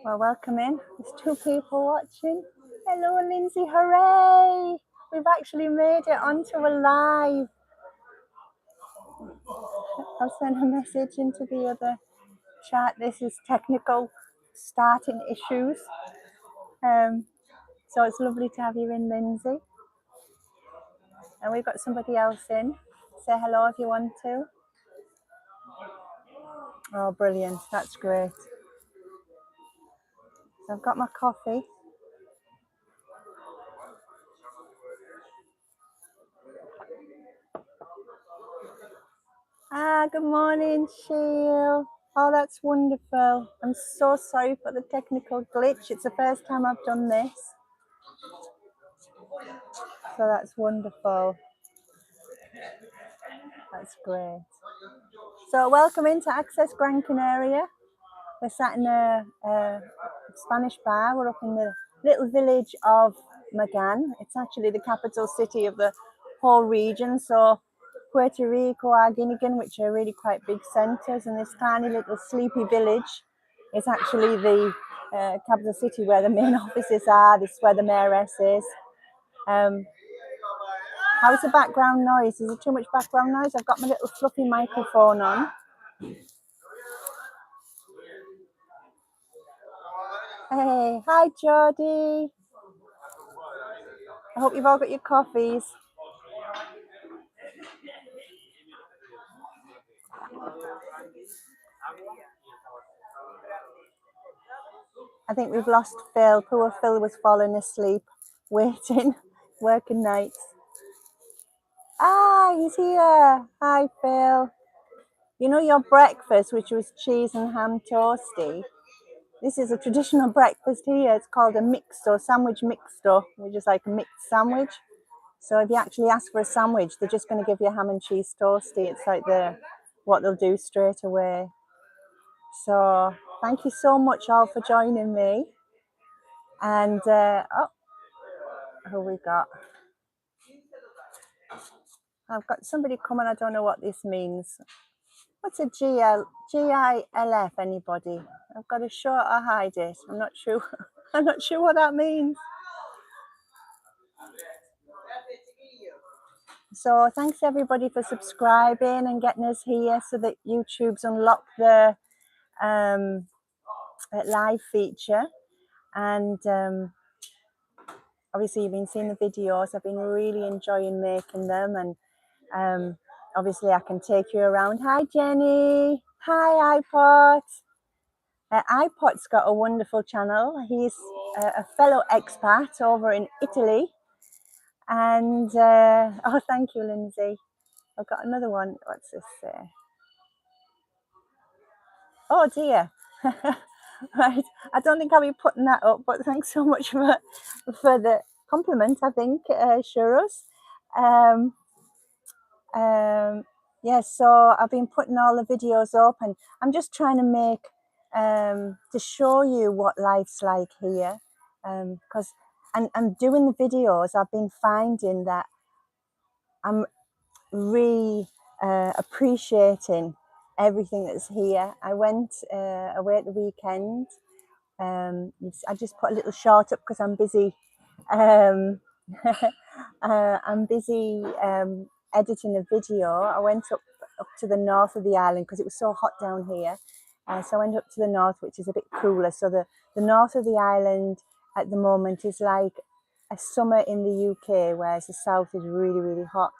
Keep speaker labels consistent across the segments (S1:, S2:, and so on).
S1: Well, welcome in. There's 2 people watching. Hello, Lindsay. Hooray! We've actually made it onto a live. I'll send a message into the other chat. This is technical starting issues. So it's lovely to have you in, Lindsay. And we've got somebody else in. Say hello if you want to. Oh, brilliant. That's great. So I've got my coffee. Good morning, Sheil. Oh, that's wonderful. I'm so sorry for the technical glitch. It's the first time I've done this. So that's wonderful. That's great. So welcome into Access Gran Canaria. We're sat in a Spanish bar. We're up in the little village of Magan. It's actually the capital city of the whole region. So Puerto Rico, Arguinigan, which are really quite big centres, and this tiny little sleepy village is actually the capital city where the main offices are. This is where the mayoress is. How's the background noise? Is it too much background noise? I've got my little fluffy microphone on. Hey, hi Jodie. I hope you've all got your coffees. I think we've lost Phil. Poor Phil was falling asleep, waiting, working nights. He's here. Hi, Phil. You know your breakfast, which was cheese and ham toasty? This is a traditional breakfast here. It's called a mixto, sandwich mixto, which is like a mixed sandwich. So if you actually ask for a sandwich, they're just going to give you a ham and cheese toasty. It's like what they'll do straight away. So thank you so much all for joining me. And who we got? I've got somebody coming. I don't know what this means. What's a GILF? Anybody? I've got to show or hide it. I'm not sure. I'm not sure what that means. So thanks everybody for subscribing and getting us here so that YouTube's unlocked the live feature. And obviously you've been seeing the videos. I've been really enjoying making them, and obviously I can take you around. Hi Jenny. Hi iPod. iPod's got a wonderful channel. He's a fellow expat over in Italy. And oh, thank you, Lindsay. I've got another one. What's this say? Oh dear. Right. I don't think I'll be putting that up, but thanks so much for the compliment, I think, Shuros. Yeah, so I've been putting all the videos up, and I'm just trying to make to show you what life's like here, because and doing the videos, I've been finding that I'm really appreciating everything that's here. I went away at the weekend. I just put a little short up because I'm busy. I'm busy editing a video. I went up to the north of the island because it was so hot down here. So I went up to the north, which is a bit cooler. So the north of the island at the moment is like a summer in the UK, whereas the south is really, really hot.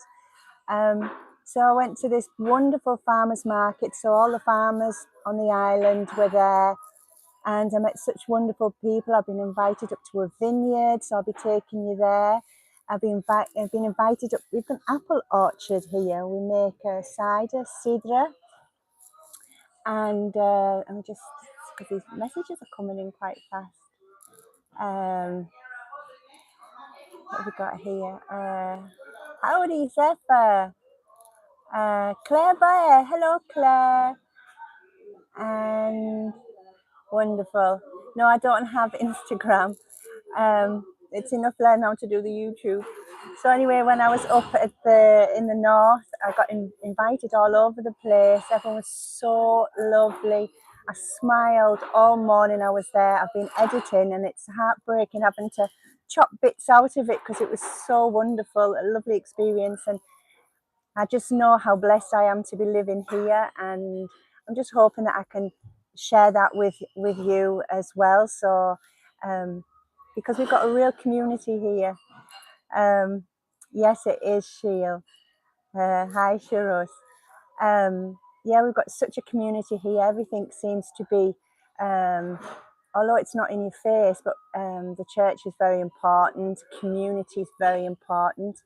S1: So I went to this wonderful farmers market. So all the farmers on the island were there, and I met such wonderful people. I've been invited up to a vineyard, so I'll be taking you there. I've been invited up. We've got an apple orchard here. We make cider, sidra, and I'm just, because these messages are coming in quite fast. What have we got here? Howdy, Zephyr. Claire Bayer. Hello, Claire. And wonderful. No, I don't have Instagram. It's enough learning how to do the YouTube. So anyway, when I was up at in the north, I got invited all over the place. Everyone was so lovely. I smiled all morning I was there. I've been editing and it's heartbreaking having to chop bits out of it because it was so wonderful, a lovely experience. And I just know how blessed I am to be living here, and I'm just hoping that I can share that with you as well. So, because we've got a real community here. Um, yes, it is Sheil. Hi, Shiros. Yeah, we've got such a community here. Everything seems to be, although it's not in your face, but the church is very important. Community is very important.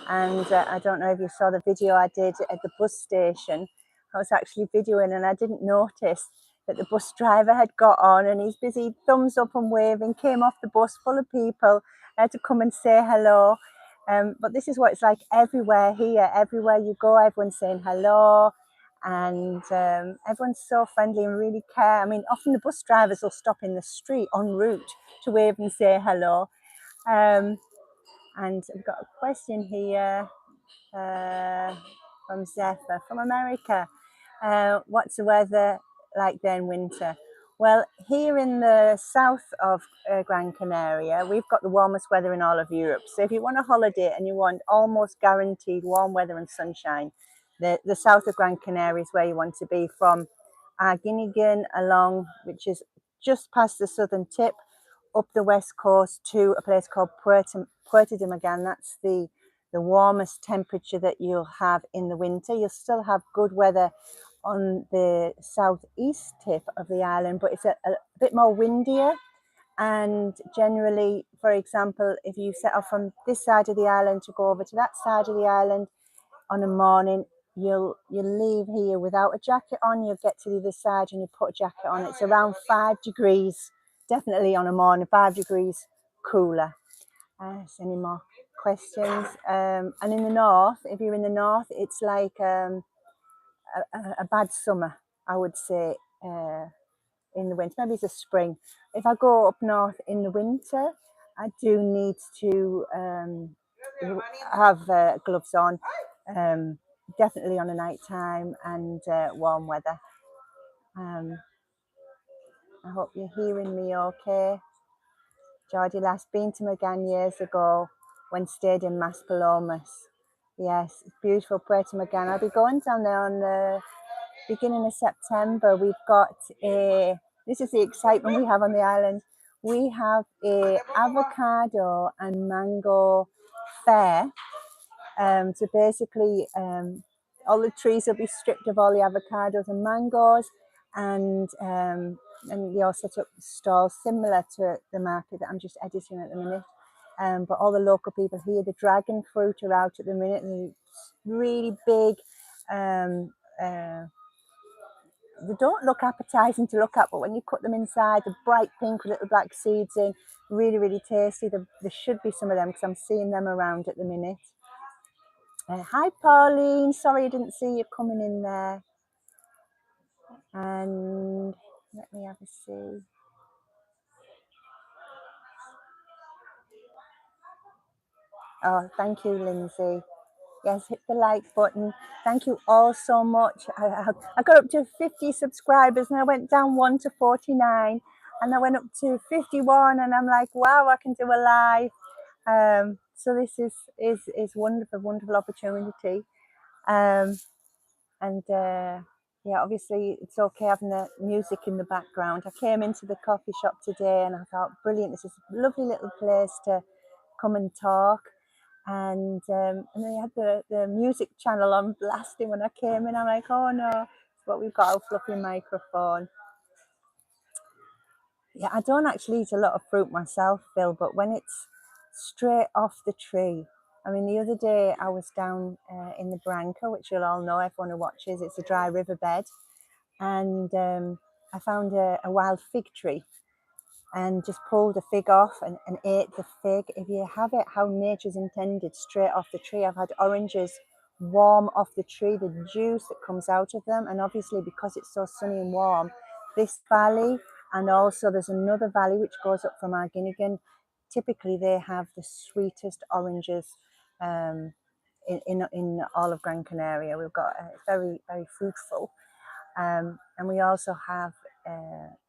S1: And I don't know if you saw the video I did at the bus station. I was actually videoing and I didn't notice that the bus driver had got on and he's busy thumbs up and waving, came off the bus full of people. I had to come and say hello. But this is what it's like everywhere here. Everywhere you go, everyone's saying hello. And everyone's so friendly and really care. I mean, often the bus drivers will stop in the street en route to wave and say hello. And I've got a question here from Zephyr from America. What's the weather like there in winter? Well, here in the south of Gran Canaria, we've got the warmest weather in all of Europe. So if you want a holiday and you want almost guaranteed warm weather and sunshine, the south of Gran Canaria is where you want to be, from Arguineguin along, which is just past the southern tip, up the west coast to a place called Puerto de Magan. That's the warmest temperature that you'll have in the winter. You'll still have good weather on the southeast tip of the island, but it's a bit more windier. And generally, for example, if you set off from this side of the island to go over to that side of the island on a morning, you'll leave here without a jacket on. You'll get to the other side and you put a jacket on. It's around 5 degrees, definitely on a morning, 5 degrees cooler. Any more questions? And in the north, if you're in the north, it's like a bad summer, I would say, in the winter. Maybe it's a spring. If I go up north in the winter, I do need to have gloves on, definitely on a night time, and warm weather. I hope you're hearing me okay. Geordie last been to Magan years ago when stayed in Maspalomas. Yes, it's beautiful, Puerto Magan. I'll be going down there on the beginning of September. We've got this is the excitement we have on the island. We have a avocado and mango fair. So basically, all the trees will be stripped of all the avocados and mangoes, and they all set up stalls similar to the market that I'm just editing at the minute. But all the local people here, the dragon fruit are out at the minute, and really big. They don't look appetizing to look at, but when you cut them inside, the bright pink with little black seeds in, really, really tasty. There should be some of them because I'm seeing them around at the minute. Hi, Pauline. Sorry I didn't see you coming in there. And let me have a see. Oh, thank you, Lindsay. Yes, hit the like button. Thank you all so much. I got up to 50 subscribers and I went down 1 to 49. And I went up to 51 and I'm like, wow, I can do a live. So this is wonderful, wonderful opportunity. Yeah, obviously it's okay having the music in the background. I came into the coffee shop today and I thought, brilliant, this is a lovely little place to come and talk. And they had the music channel on blasting when I came in. I'm like, oh no, but we've got a fluffy microphone. Yeah, I don't actually eat a lot of fruit myself, Phil, but when it's straight off the tree. I mean, the other day I was down in the Branca, which you'll all know, everyone who watches, it's a dry riverbed. And I found a wild fig tree and just pulled a fig off and ate the fig. If you have it how nature's intended, straight off the tree. I've had oranges warm off the tree, the juice that comes out of them. And obviously because it's so sunny and warm, this valley And also there's another valley which goes up from Arguineguin. Typically they have the sweetest oranges in all of Gran Canaria. We've got very, very fruitful. And we also have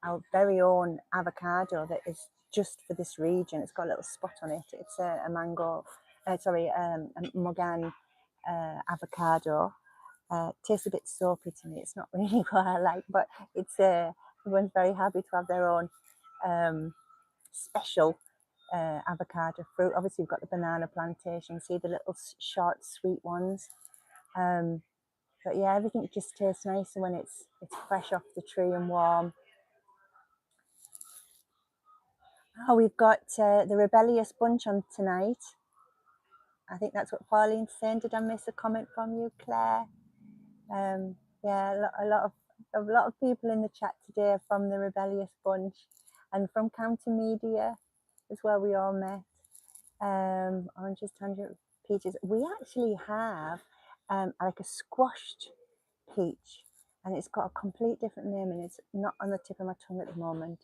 S1: our very own avocado that is just for this region. It's got a little spot on it. It's a mango, a Morgan avocado. Tastes a bit soapy to me. It's not really what I like, but it's everyone's very happy to have their own special avocado fruit. Obviously, we've got the banana plantation. See the little short, sweet ones. But yeah, everything just tastes nicer when it's fresh off the tree and warm. Oh, we've got the rebellious bunch on tonight. I think that's what Pauline's saying. Did I miss a comment from you, Claire? Yeah, a lot of people in the chat today are from the rebellious bunch, and from Counter Media is where we all met. Oranges, tangerine, peaches. We actually have like a squashed peach, and it's got a complete different name, and it's not on the tip of my tongue at the moment,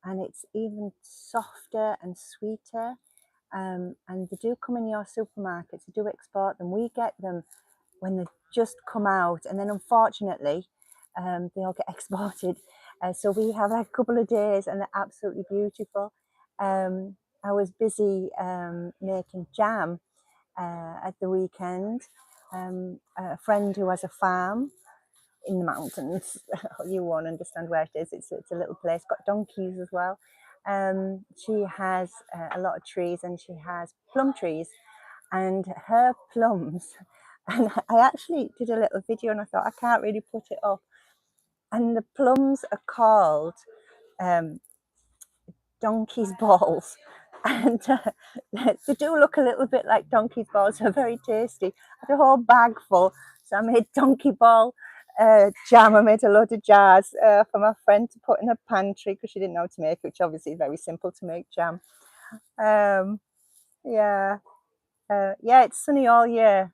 S1: and it's even softer and sweeter. And they do come in your supermarkets. They do export them. We get them when they just come out, and then unfortunately they all get exported. So we have like a couple of days, and they're absolutely beautiful. I was busy making jam at the weekend. A friend who has a farm in the mountains, you won't understand where it is. It's a little place, got donkeys as well. She has a lot of trees, and she has plum trees, and her plums, and I actually did a little video, and I thought I can't really put it up, and the plums are called donkey's balls, and they do look a little bit like donkey's balls. They're very tasty. I had a whole bag full, so I made donkey ball jam. I made a load of jars for my friend to put in her pantry because she didn't know how to make it, which obviously is very simple to make jam. Yeah, it's sunny all year,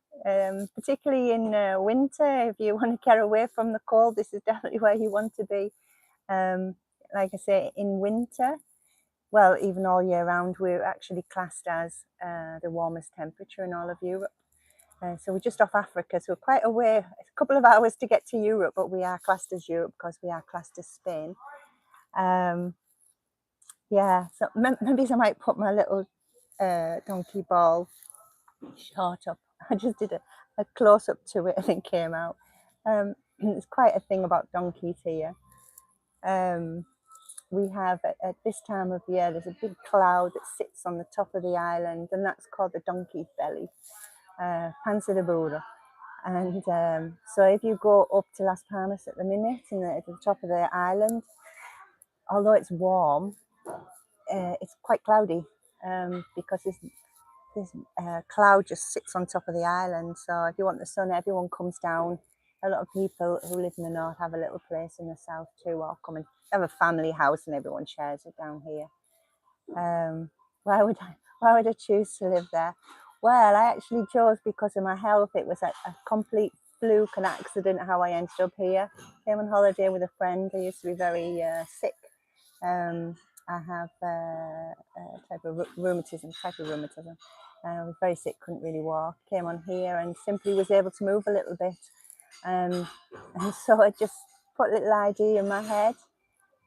S1: particularly in winter. If you want to get away from the cold, this is definitely where you want to be. Like I say, in winter, well, even all year round, we're actually classed as the warmest temperature in all of Europe. So we're just off Africa, so we're quite away. It's a couple of hours to get to Europe, but we are classed as Europe because we are classed as Spain. Yeah, so maybe I might put my little donkey ball short up. I just did a close up to it and it came out. It's quite a thing about donkeys here. We have at this time of year, there's a big cloud that sits on the top of the island, and that's called the donkey's belly, Panza de Burro. And so if you go up to Las Palmas at the minute, at the top of the island, although it's warm, it's quite cloudy because this cloud just sits on top of the island. So if you want the sun, everyone comes down. A lot of people who live in the north have a little place in the south too, or come and have a family house, and everyone shares it down here. Why would I choose to live there? Well, I actually chose because of my health. It was a complete fluke, an accident how I ended up here. Came on holiday with a friend. I used to be very sick. I have a type of rheumatism. I was very sick, couldn't really walk. Came on here and simply was able to move a little bit. And so I just put a little idea in my head.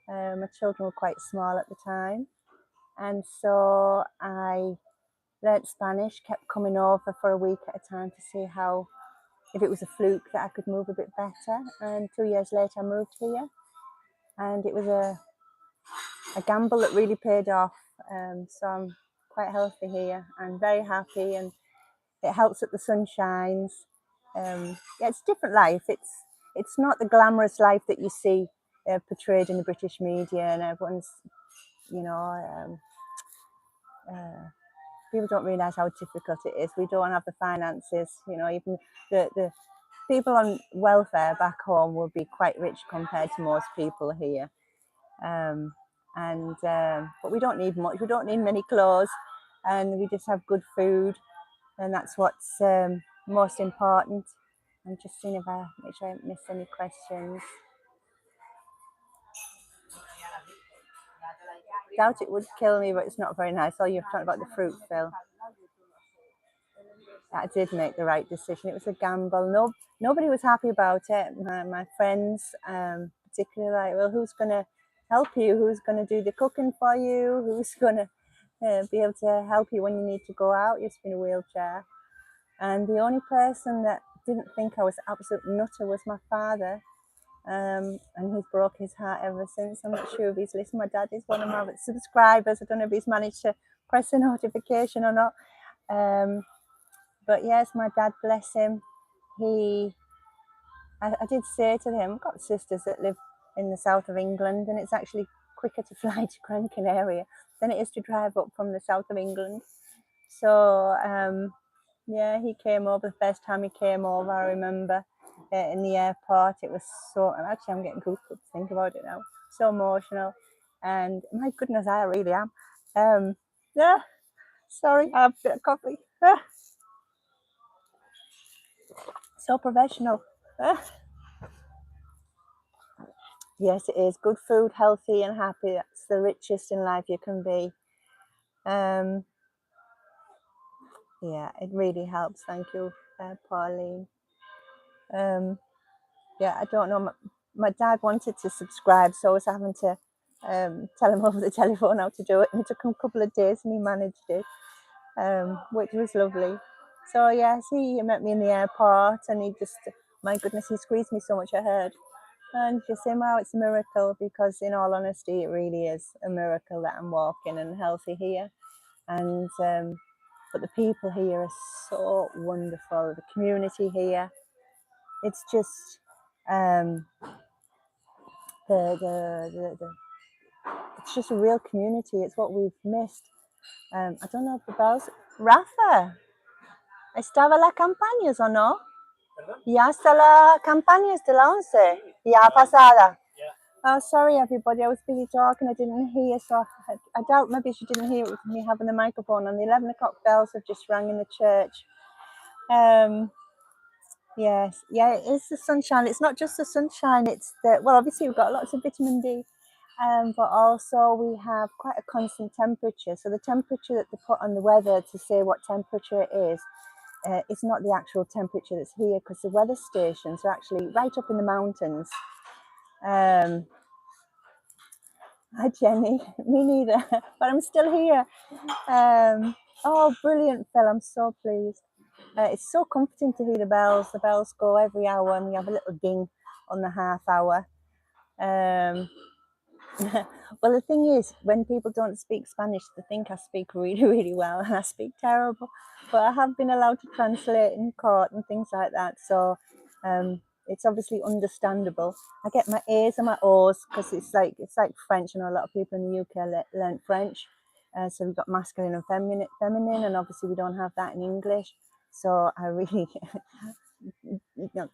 S1: My children were quite small at the time. And so I learnt Spanish, kept coming over for a week at a time to see if it was a fluke that I could move a bit better. And 2 years later, I moved here. And it was a gamble that really paid off. So I'm quite healthy here and very happy, and it helps that the sun shines. It's a different life. It's not the glamorous life that you see portrayed in the British media, and everyone's, people don't realise how difficult it is. We don't have the finances, even the people on welfare back home will be quite rich compared to most people here. But we don't need much. We don't need many clothes, and we just have good food, and that's what's most important. I'm just seeing if make sure I haven't missed any questions. doubt it would kill me, but it's not very nice. Oh, you're talking about the fruit, Phil. I did make the right decision. It was a gamble. Nobody was happy about it. My friends, particularly, like, well, who's going to help you? Who's going to do the cooking for you? Who's going to be able to help you when you need to go out? You're in a wheelchair. And the only person that didn't think I was absolute nutter was my father. And he's broke his heart ever since. I'm not sure if he's listening. My dad is one of my subscribers. I don't know if he's managed to press a notification or not. But yes, my dad, bless him, I did say to him, I've got sisters that live in the south of England, and it's actually quicker to fly to Gran Canaria than it is to drive up from the south of England. So yeah, he came over. The first time he came over, I remember in the airport. It was so, actually I'm getting goosebumps to think about it now. So emotional, and my goodness, I really am. Yeah, sorry, I have a bit of coffee. So professional. Yes, it is. Good food, healthy and happy. That's the richest in life you can be. Yeah, it really helps. Thank you, Pauline. Yeah, I don't know. My dad wanted to subscribe, so I was having to tell him over the telephone how to do it. And it took him a couple of days, and he managed it, which was lovely. So yes, he met me in the airport, and he just, my goodness, he squeezed me so much. I heard. And just saying, wow, it's a miracle, because in all honesty, it really is a miracle that I'm walking and healthy here. And but the people here are so wonderful. The community here, it's just it's just a real community. It's what we've missed. I don't know if the bells. Rafa, ¿estaba la campaña o no? Ya está la campaña de la 11, ya pasada. Oh, sorry, everybody. I was busy talking. I didn't hear, so I doubt maybe she didn't hear it with me having the microphone on. The 11 o'clock bells have just rang in the church. Yes, yeah, it is the sunshine. It's not just the sunshine. It's the, well, obviously we've got lots of vitamin D, but also we have quite a constant temperature. So the temperature that they put on the weather to say what temperature it is, it's not the actual temperature that's here, because the weather stations are actually right up in the mountains. Hi Jenny, me neither, but I'm still here. Oh, brilliant, Phil, I'm so pleased. It's so comforting to hear the bells. The bells go every hour, and we have a little ding on the half hour. Well, the thing is, when people don't speak Spanish, they think I speak really, really well, and I speak terrible. But I have been allowed to translate in court and things like that, so it's obviously understandable. I get my A's and my O's, because it's like French, and a lot of people in the UK learn French. So we've got masculine and feminine, and obviously we don't have that in English. So I really,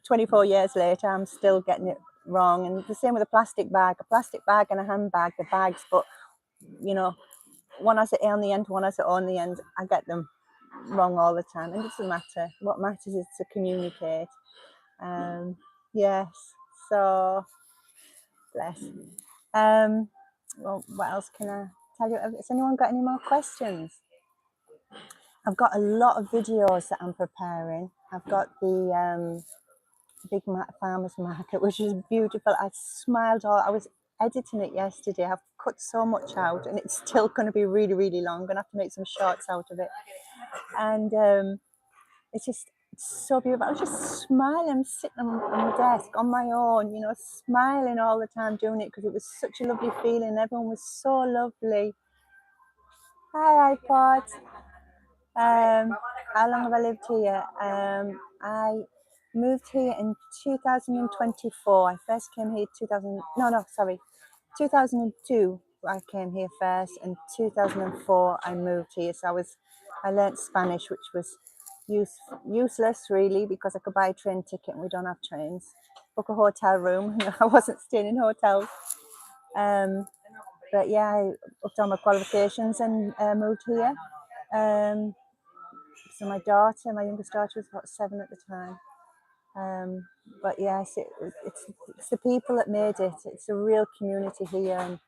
S1: 24 years later, I'm still getting it wrong. And the same with a plastic bag and a handbag, the bags, but one has an A on the end, one has an O on the end. I get them wrong all the time, and it doesn't matter. What matters is to communicate. Yes, so bless. Well, what else can I tell you? Has anyone got any more questions? I've got a lot of videos that I'm preparing. I've got the big farmers market, which is beautiful. I smiled I was editing it yesterday. I've cut so much out, and it's still going to be really, really long. I'm going to have to make some shorts out of it. And it's so beautiful. I was just smiling, sitting on my desk on my own, smiling all the time doing it, because it was such a lovely feeling. Everyone was so lovely. Hi, iPod. How long have I lived here? I moved here in 2024. I first came here 2002. I came here first, and 2004 I moved here. So I learnt Spanish, which was useless really, because I could buy a train ticket and we don't have trains. Book a hotel room. I wasn't staying in hotels. But yeah, I upped all my qualifications and moved here. So my youngest daughter was about 7 at the time. But yes, it's the people that made it. It's a real community here, and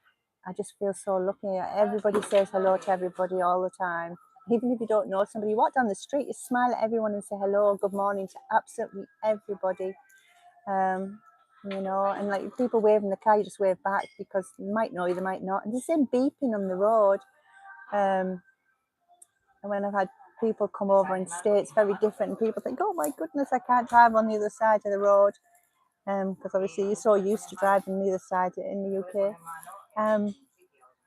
S1: I just feel so lucky. Everybody says hello to everybody all the time. Even if you don't know somebody, you walk down the street, you smile at everyone and say hello, good morning to absolutely everybody. You know, and like people wave in the car, you just wave back because they might know you, they might not. And the same beeping on the road. And when I've had people come over and stay, it's very different. And people think, oh my goodness, I can't drive on the other side of the road. Because obviously you're so used to driving on the other side in the UK.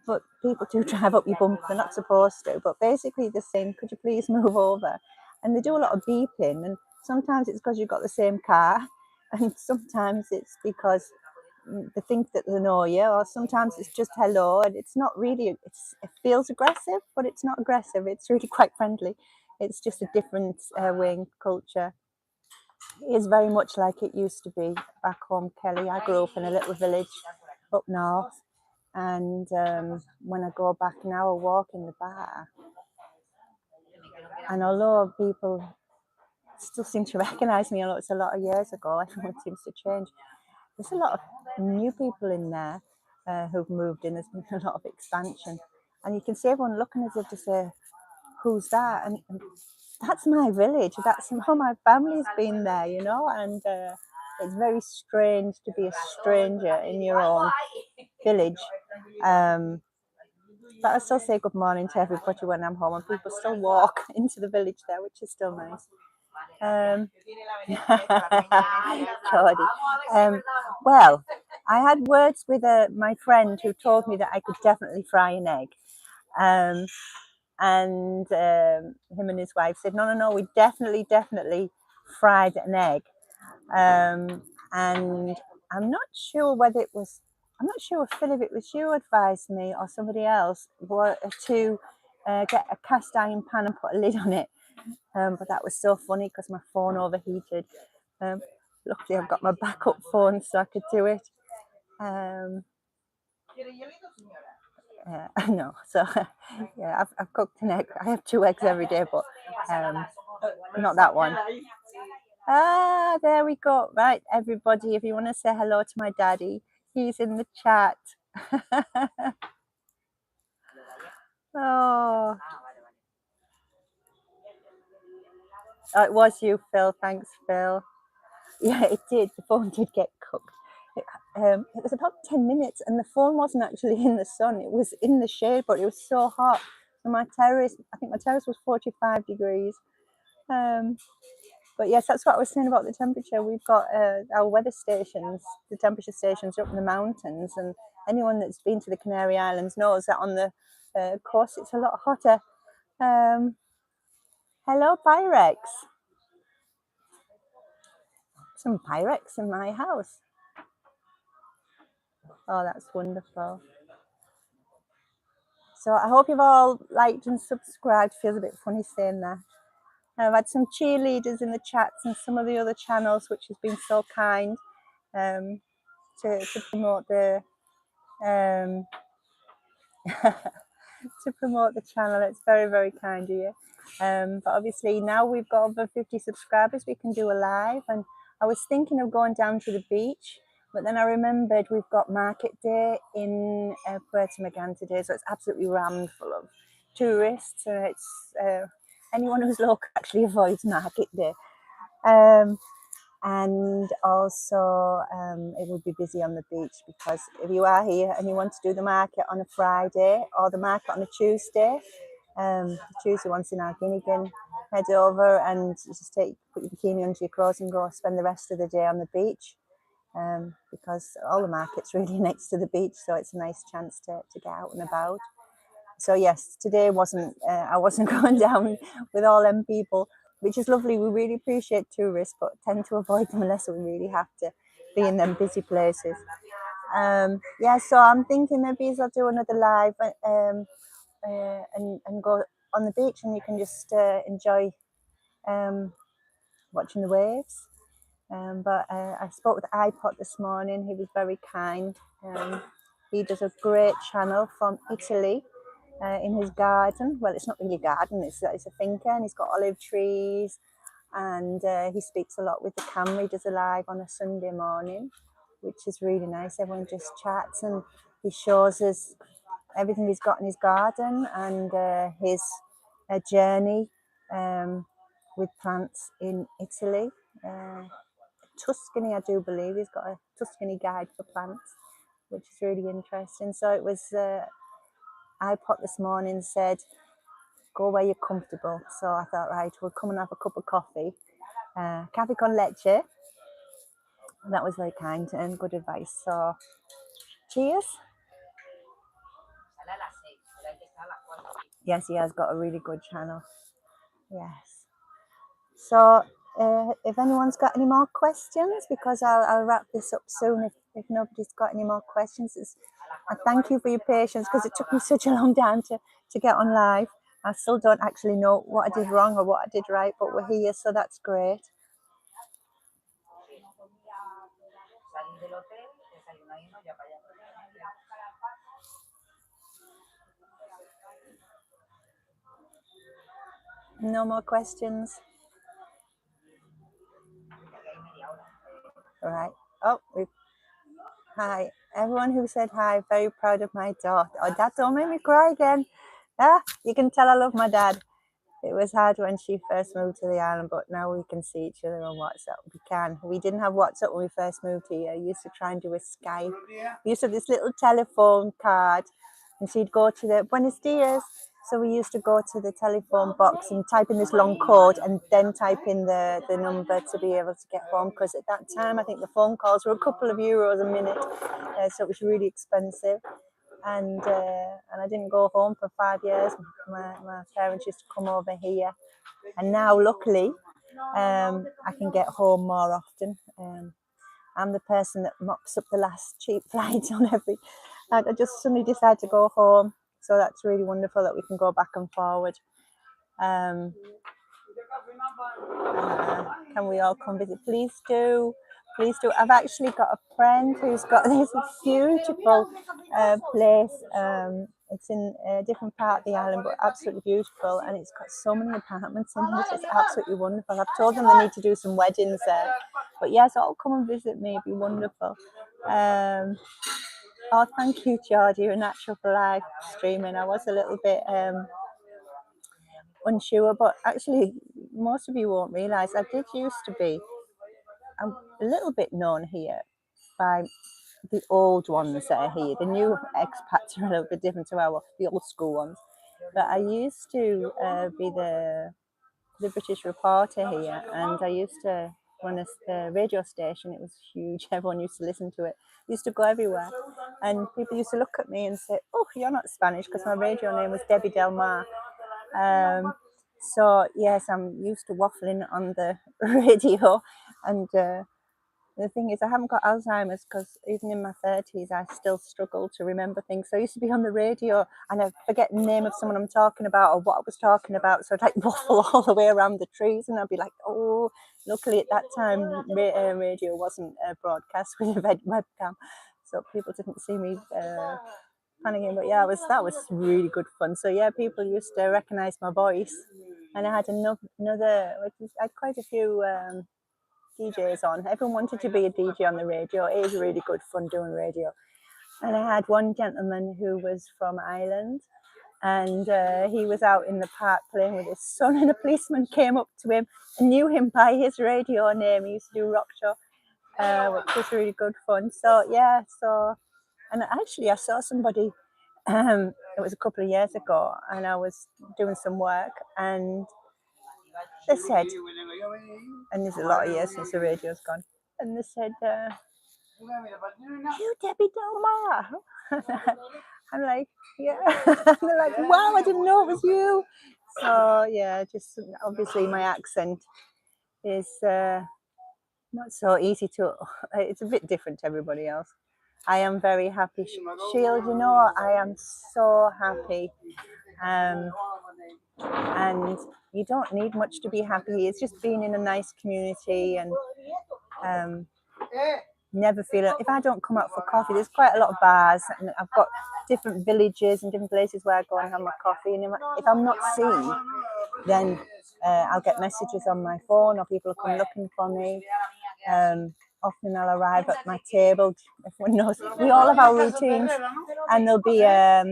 S1: But people do drive up your bumper, they're not supposed to. But basically they're saying, could you please move over? And they do a lot of beeping. And sometimes it's because you've got the same car. And sometimes it's because they think that they know you. Or sometimes it's just hello. And it's not really, it feels aggressive, but it's not aggressive. It's really quite friendly. It's just a different way in culture. It is very much like it used to be back home, Kelly. I grew up in a little village up north. And when I go back now, I walk in the bar. And although people still seem to recognise me, although it's a lot of years ago, everyone seems to change. There's a lot of new people in there who've moved in. There's been a lot of expansion. And you can see everyone looking as if to say, who's that? And that's my village. That's how my family's been there, you know. And it's very strange to be a stranger in your own village. But I still say good morning to everybody when I'm home, and people still walk into the village there, which is still nice. Well, I had words with my friend who told me that I could definitely fry an egg. And him and his wife said, no, we definitely fried an egg. And I'm not sure whether it was, I'm not sure if Philip, it was you advised me or somebody else to get a cast iron pan and put a lid on it. But that was so funny because my phone overheated. Luckily, I've got my backup phone so I could do it. No, so yeah, I've cooked an egg. I have 2 eggs every day, but not that one. There we go. Right, everybody, if you want to say hello to my daddy, he's in the chat. Oh, it was you, Phil. Thanks, Phil. Yeah, it did. The phone did get cooked. It was about 10 minutes and the phone wasn't actually in the sun. It was in the shade, but it was so hot. So my terrace, I think my terrace was 45 degrees. But yes, that's what I was saying about the temperature. We've got our weather stations, the temperature stations up in the mountains. And anyone that's been to the Canary Islands knows that on the coast it's a lot hotter. Hello, Pyrex. Some Pyrex in my house. Oh, that's wonderful. So I hope you've all liked and subscribed. Feels a bit funny saying that. I've had some cheerleaders in the chats and some of the other channels, which has been so kind to promote the to promote the channel. It's very, very kind of you. But obviously now we've got over 50 subscribers, we can do a live. And I was thinking of going down to the beach, but then I remembered we've got market day in Puerto Magan today, so it's absolutely rammed full of tourists. It's anyone who's local actually avoids market day. And also it will be busy on the beach, because if you are here and you want to do the market on a Friday or the market on a Tuesday, Tuesday once in Arguinigan, head over and just put your bikini under your clothes and go spend the rest of the day on the beach, because all the market's really next to the beach, so it's a nice chance to get out and about. So yes, today wasn't I wasn't going down with all them people, which is lovely. We really appreciate tourists, but tend to avoid them unless we really have to be in them busy places. Yeah, so I'm thinking maybe I'll do another live and go on the beach, and you can just enjoy watching the waves. But I spoke with iPod this morning. He was very kind. He does a great channel from Italy. In his garden. Well, it's not really a garden, it's a finca, and he's got olive trees, and he speaks a lot with the camera. He does a live on a Sunday morning, which is really nice. Everyone just chats, and he shows us everything he's got in his garden and his journey with plants in Italy. Tuscany, I do believe. He's got a Tuscany guide for plants, which is really interesting. So it was, iPod this morning said, go where you're comfortable. So I thought, right, we'll come and have a cup of coffee. Cafe con leche. That was very kind and good advice. So cheers. Yes, he has got a really good channel. Yes. So if anyone's got any more questions, because I'll wrap this up soon if nobody's got any more questions. I thank you for your patience because it took me such a long time to get on live. I still don't actually know what I did wrong or what I did right, but we're here, so that's great. No more questions? All right. Oh, hi. Everyone who said hi, very proud of my daughter. Oh, Dad, don't make me cry again. Ah, you can tell I love my dad. It was hard when she first moved to the island, but now we can see each other on WhatsApp. We can. We didn't have WhatsApp when we first moved here. I used to try and do a Skype. We used to have this little telephone card, and she'd go to the Buenos Dias. So we used to go to the telephone box and type in this long code and then type in the number to be able to get home. Because at that time, I think the phone calls were a couple of euros a minute. So it was really expensive. And I didn't go home for 5 years. My parents used to come over here, and now luckily I can get home more often. I'm the person that mops up the last cheap flights on every. I just suddenly decide to go home, so that's really wonderful that we can go back and forward. Can we all come visit? Please do. Please do. I've actually got a friend who's got this beautiful place. It's in a different part of the island, but absolutely beautiful. And it's got so many apartments in it. It's absolutely wonderful. I've told them they need to do some weddings there. But yes, all come and visit me. It'd be wonderful. Oh, thank you, George. You're natural for live streaming. I was a little bit unsure, but actually, most of you won't realise I did used to be a little bit known here by the old ones that are here. The new expats are a little bit different to the old school ones. But I used to be the British reporter here, and I used to run a radio station. It was huge. Everyone used to listen to it. It used to go everywhere, and people used to look at me and say, "Oh, you're not Spanish," because my radio name was Debbie Del Mar. So yes, I'm used to waffling on the radio, and the thing is, I haven't got Alzheimer's because even in my 30s, I still struggle to remember things. So I used to be on the radio and I'd forget the name of someone I'm talking about or what I was talking about. So I'd like waffle all the way around the trees and I'd be like, oh, luckily at that time, radio wasn't broadcast with a webcam. So people didn't see me panicking. But yeah, that was really good fun. So yeah, people used to recognize my voice. And I had another, I had quite a few DJs on. Everyone wanted to be a DJ on the radio. It is really good fun doing radio. And I had one gentleman who was from Ireland, and he was out in the park playing with his son, and a policeman came up to him and knew him by his radio name. He used to do rock show, which was really good fun. So yeah, and actually I saw somebody, it was a couple of years ago, and I was doing some work, and they said, and there's a lot of years since the radio's gone, and they said, you Debbie Del Mar? I'm like, yeah. And they're like, wow, I didn't know it was you. So yeah, just obviously my accent is not so easy to, it's a bit different to everybody else. I am very happy. Shield, you know, I am so happy. And you don't need much to be happy. It's just being in a nice community and never feel it. If I don't come out for coffee, there's quite a lot of bars, and I've got different villages and different places where I go and have my coffee. And if I'm not seen, then I'll get messages on my phone, or people will come looking for me. often I'll arrive at my table. Everyone knows we all have our routines, and there'll be a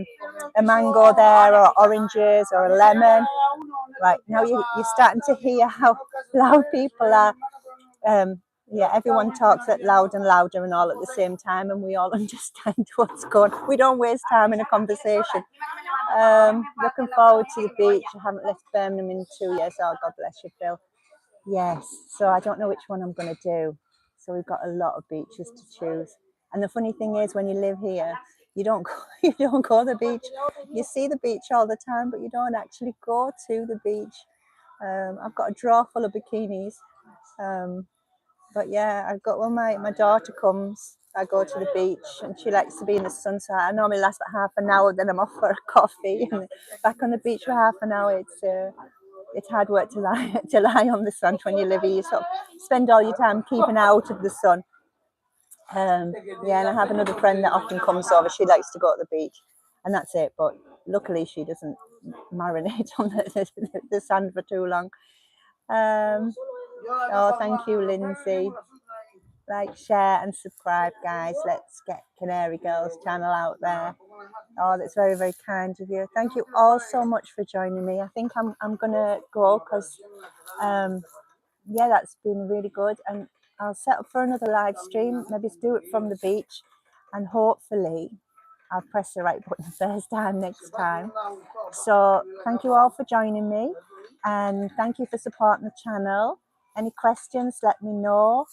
S1: mango there, or oranges, or a lemon. Right now, you're starting to hear how loud people are. Yeah, everyone talks it loud and louder and all at the same time, and we all understand what's going on. We don't waste time in a conversation. Looking forward to the beach. I haven't left Birmingham in 2 years. Oh, God bless you, Phil. Yes, so I don't know which one I'm going to do. So we've got a lot of beaches to choose. And the funny thing is, when you live here, you don't go, you don't go to the beach. You see the beach all the time, but you don't actually go to the beach. I've got a drawer full of bikinis. But yeah, I've got when my daughter comes, I go to the beach, and she likes to be in the sun. So I normally last about half an hour, then I'm off for a coffee and back on the beach for half an hour. It's hard work to lie on the sun when you live here. You sort of spend all your time keeping out of the sun. Yeah, and I have another friend that often comes over. She likes to go to the beach, and that's it. But luckily, she doesn't marinate on the sand for too long. Oh, thank you, Lindsay. Like, share, and subscribe, guys. Let's get Canary Girls channel out there. Oh, that's very, very kind of you. Thank you all so much for joining me. I think I'm gonna go because yeah, that's been really good, and I'll set up for another live stream. Maybe do it from the beach, and hopefully I'll press the right button first time next time. So thank you all for joining me, and thank you for supporting the channel. Any questions, let me know.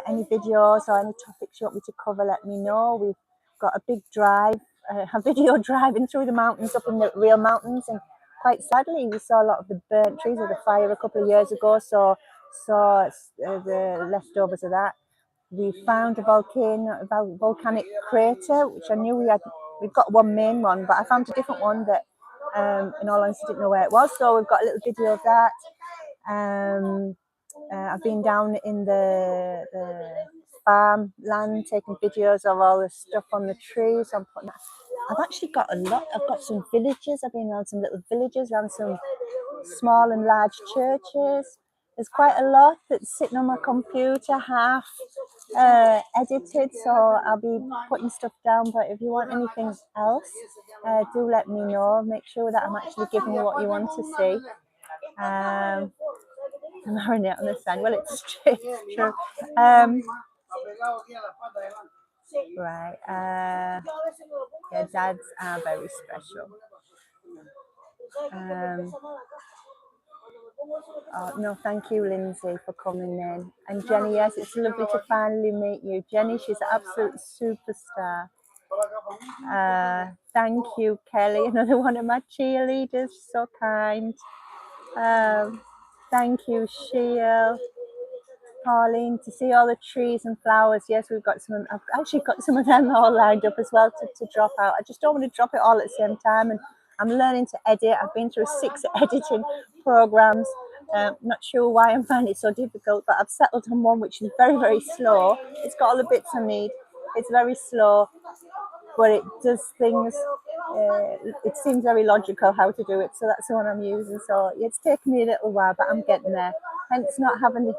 S1: Any videos or any topics you want me to cover, let me know. We've got a big drive, a video driving through the mountains, up in the real mountains, and quite sadly we saw a lot of the burnt trees of the fire a couple of years ago, so the leftovers of that. We found a volcanic crater, which I knew we've got one main one, but I found a different one that in all honesty didn't know where it was, so we've got a little video of that. I've been down in the farm land taking videos of all the stuff on the trees. I've actually got a lot. I've got some villages. I've been around some little villages, around some small and large churches. There's quite a lot that's sitting on my computer, half edited, so I'll be putting stuff down. But if you want anything else, do let me know. Make sure that I'm actually giving you what you want to see. Marinate on the sand. Well, it's true. Right. Yeah, dads are very special. Oh, no, thank you, Lindsay, for coming in. And Jenny, yes, it's lovely to finally meet you. Jenny, she's an absolute superstar. Thank you, Kelly, another one of my cheerleaders, so kind. Thank you, Sheil. Pauline, to see all the trees and flowers. Yes, we've got some. I've actually got some of them all lined up as well to drop out. I just don't want to drop it all at the same time, and I'm learning to edit. I've been through 6 editing programs. Not sure why I'm finding it so difficult, but I've settled on one which is very, very slow. It's got all the bits I need. It's very slow, but it does things. It seems very logical how to do it, so that's the one I'm using. So it's taken me a little while, but I'm getting there. Hence not having the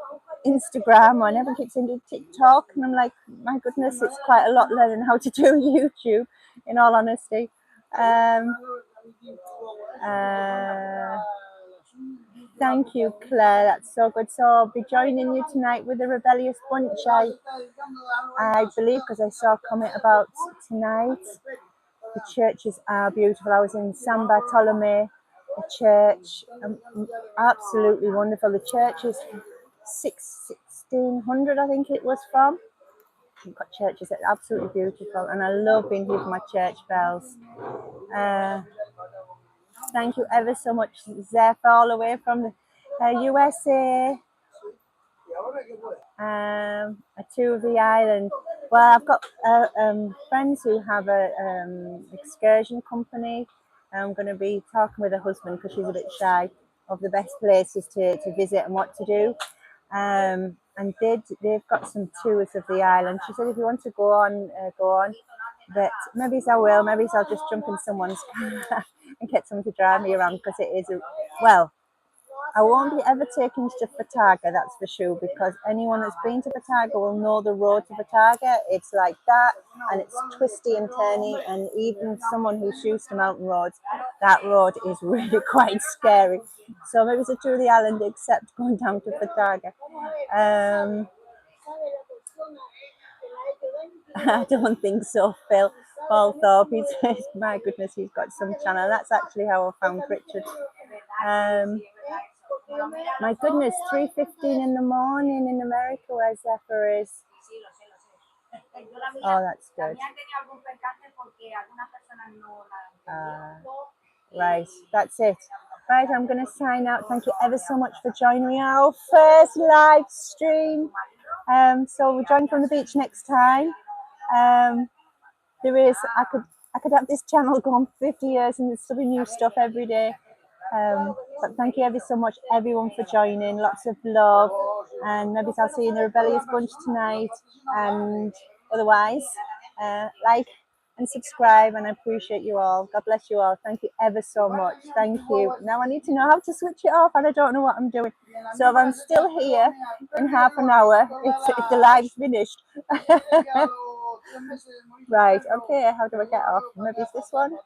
S1: Instagram, or I never keep into TikTok, and I'm like, my goodness, it's quite a lot learning how to do YouTube, in all honesty. Thank you, Claire, that's so good. So I'll be joining you tonight with the Rebellious Bunch, I believe, because I saw a comment about tonight. The churches are beautiful. I was in San Bartolome, a church, absolutely wonderful. The church is 1600, I think it was from. We've got churches that are absolutely beautiful, and I love being here for my church bells. Thank you ever so much, Zeph, all the way from the USA. A tour of the island. Well, I've got friends who have a excursion company. I'm going to be talking with her husband, because she's a bit shy, of the best places to visit and what to do. And they've got some tours of the island. She said, if you want to go on, go on. But maybe I will. Maybe I'll just jump in someone's car and get someone to drive me around, because it is well, I won't be ever taking stuff for Targa, that's for sure, because anyone that's been to Targa will know the road to Targa. It's like that, and it's twisty and turny, and even someone who shoots the mountain roads, that road is really quite scary. So maybe to do the island except going down to Targa. I don't think so, Phil. Paul Thorpe, my goodness, he's got some channel. That's actually how I found Richard. My goodness, 3:15 in the morning in America where Zephyr is. Oh, that's good. Right, that's it. Right, I'm going to sign out. Thank you ever so much for joining me on our first live stream. So we'll join from the beach next time. There is, I could have this channel going for 50 years and there's still be new stuff every day. But thank you ever so much, everyone, for joining. Lots of love, and maybe I'll see you in the Rebellious Bunch tonight. And otherwise, like and subscribe, and I appreciate you all. God bless you all. Thank you ever so much. Thank you. Now I need to know how to switch it off, and I don't know what I'm doing. So if I'm still here in half an hour, if the live's finished. Right, okay, how do I get off? Maybe it's this one?